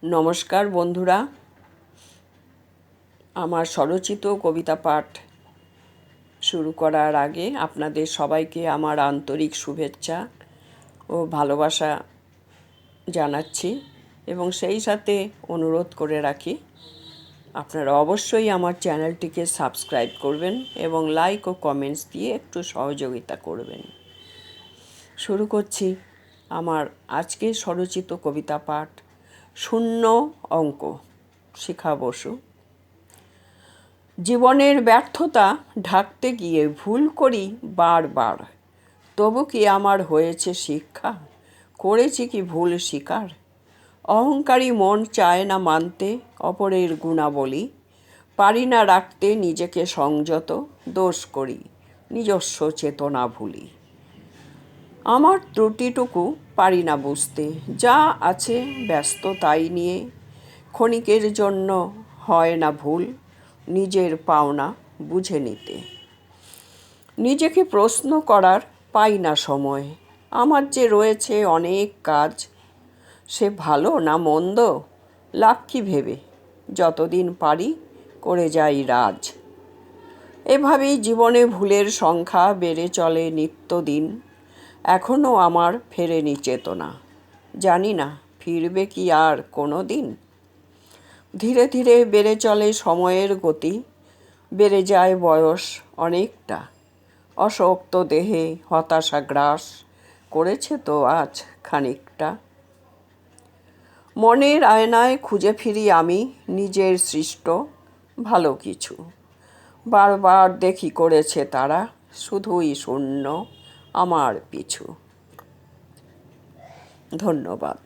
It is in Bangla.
নমস্কার বন্ধুরা, আমার স্বরচিত কবিতা পাঠ শুরু করার আগে আপনাদের সবাইকে আমার আন্তরিক শুভেচ্ছা ও ভালোবাসা জানাচ্ছি এবং সেই সাথে অনুরোধ করে রাখি আপনারা অবশ্যই আমার চ্যানেলটিকে সাবস্ক্রাইব করবেন এবং লাইক ও কমেন্টস দিয়ে একটু সহযোগিতা করবেন। শুরু করছি আমার আজকের স্বরচিত কবিতা পাঠ শূন্য অঙ্ক। শিখা বসু। জীবনের ব্যর্থতা ঢাকতে গিয়ে ভুল করি বারবার, তবু কি আমার হয়েছে শিক্ষা? করেছি কি ভুল স্বীকার? অহংকারী মন চায় না মানতে অপরের গুণাবলী, পারি না রাখতে নিজেকে সংযত, দোষ করি নিজস্ব চেতনা ভুলি। আমার ত্রুটিটুকু পারি না বুঝতে, যা আছে ব্যস্ত তাই নিয়ে, ক্ষণিকের জন্য হয় না ভুল নিজের পাওনা বুঝে নিতে। নিজেকে প্রশ্ন করার পাই না সময়, আমার যে রয়েছে অনেক কাজ, সে ভালো না মন্দ লাভ কি ভেবে যতদিন পারি করে যাই রাজ। এভাবেই জীবনে ভুলের সংখ্যা বেড়ে চলে নিত্যদিন, এখনও আমার ফেরেনি চেতনা, জানি না ফিরবে কি আর কোনো দিন। ধীরে ধীরে বেড়ে চলে সময়ের গতি, বেড়ে যায় বয়স অনেকটা, অশক্ত দেহে হতাশা গ্রাস করেছে তো আজ খানিকটা। মনের আয়নায় খুঁজে ফিরি আমি নিজের সৃষ্ট ভালো কিছু, বারবার দেখি করেছে তারা শুধুই শূন্য আমার পিছু। ধন্যবাদ।